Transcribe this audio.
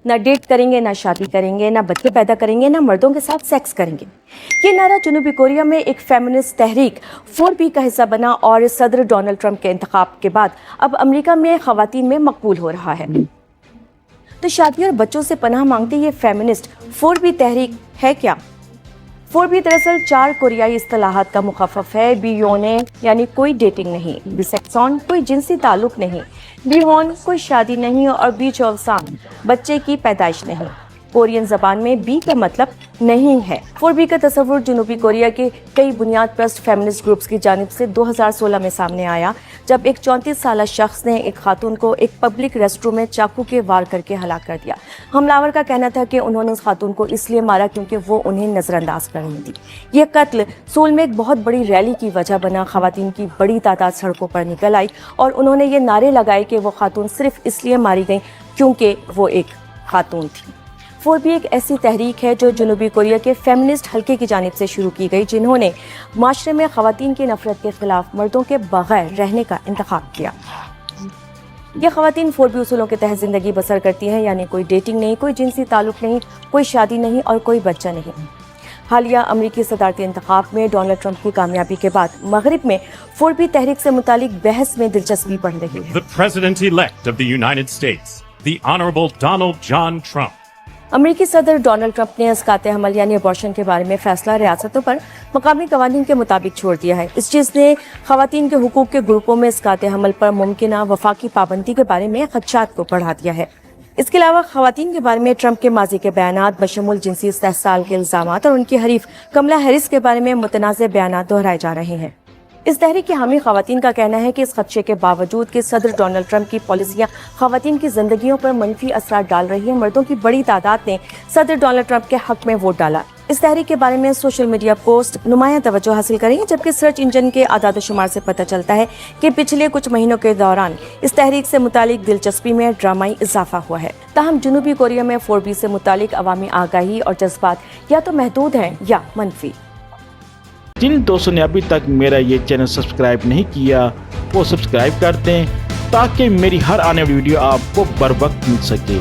نہ ڈیٹ کریں گے، نہ شادی کریں گے، نہ بچے پیدا کریں گے، نہ مردوں کے ساتھ سیکس کریں گے۔ یہ نعرہ جنوبی کوریا میں ایک فیمنسٹ تحریک 4B کا حصہ بنا اور صدر ڈونلڈ ٹرمپ کے انتخاب کے بعد اب امریکہ میں خواتین میں مقبول ہو رہا ہے۔ تو شادی اور بچوں سے پناہ مانگتی یہ فیمنسٹ 4B تحریک ہے کیا؟ 4B دراصل 4 کوریائی اصطلاحات کا مخفف ہے۔ بیونے یعنی کوئی ڈیٹنگ نہیں، بیسیکسون کوئی جنسی تعلق نہیں، بیہون کوئی شادی نہیں، اور بیچولسان بچے کی پیدائش نہیں۔ کورین زبان میں بی کا مطلب نہیں ہے۔ 4B کا تصور جنوبی کوریا کے کئی بنیاد پرست فیمنسٹ گروپس کی جانب سے 2016 میں سامنے آیا، جب ایک 34 سالہ شخص نے ایک خاتون کو ایک پبلک ریسٹ روم میں چاقو کے وار کر کے ہلاک کر دیا۔ حملہ کا کہنا تھا کہ انہوں نے اس خاتون کو اس لیے مارا کیونکہ وہ انہیں نظر انداز کر رہی تھی۔ یہ قتل سول میں ایک بہت بڑی ریلی کی وجہ بنا۔ خواتین کی بڑی تعداد سڑکوں پر نکل آئی اور انہوں نے یہ نعرے لگائے کہ وہ خاتون صرف اس لیے ماری گئی کیونکہ وہ ایک خاتون تھی۔ 4B ایک ایسی تحریک ہے جو جنوبی کوریا کے فیمنسٹ حلقے کی جانب سے شروع کی گئی، جنہوں نے معاشرے میں خواتین کی نفرت کے خلاف مردوں کے بغیر رہنے کا انتخاب کیا۔ یہ خواتین 4B اصولوں کے تحت زندگی بسر کرتی ہیں، یعنی کوئی ڈیٹنگ نہیں، کوئی جنسی تعلق نہیں، کوئی شادی نہیں اور کوئی بچہ نہیں۔ حالیہ امریکی صدارتی انتخاب میں ڈونلڈ ٹرمپ کی کامیابی کے بعد مغرب میں 4B تحریک سے متعلق بحث میں دلچسپی بڑھ رہی ہے۔ The President-elect of the United States, the Honorable Donald John Trump. امریکی صدر ڈونلڈ ٹرمپ نے اسقاط حمل یعنی ابارشن کے بارے میں فیصلہ ریاستوں پر مقامی قوانین کے مطابق چھوڑ دیا ہے۔ اس چیز نے خواتین کے حقوق کے گروپوں میں اسقاط حمل پر ممکنہ وفاقی پابندی کے بارے میں خدشات کو بڑھا دیا ہے۔ اس کے علاوہ خواتین کے بارے میں ٹرمپ کے ماضی کے بیانات بشمول جنسی استحصال کے الزامات اور ان کی حریف کملا ہیرس کے بارے میں متنازع بیانات دہرائے جا رہے ہیں۔ اس تحریک کے حامی خواتین کا کہنا ہے کہ اس خدشے کے باوجود کہ صدر ڈونلڈ ٹرمپ کی پالیسیاں خواتین کی زندگیوں پر منفی اثرات ڈال رہی ہیں، مردوں کی بڑی تعداد نے صدر ڈونلڈ ٹرمپ کے حق میں ووٹ ڈالا۔ اس تحریک کے بارے میں سوشل میڈیا پوسٹ نمایاں توجہ حاصل کریں، جبکہ سرچ انجن کے اعداد و شمار سے پتہ چلتا ہے کہ پچھلے کچھ مہینوں کے دوران اس تحریک سے متعلق دلچسپی میں ڈرامائی اضافہ ہوا ہے۔ تاہم جنوبی کوریا میں 4B سے متعلق عوامی آگاہی اور جذبات یا تو محدود ہیں یا منفی۔ جن دوستوں نے ابھی تک میرا یہ چینل سبسکرائب نہیں کیا وہ سبسکرائب کر دیں تاکہ میری ہر آنے والی ویڈیو آپ کو بر وقت مل سکے۔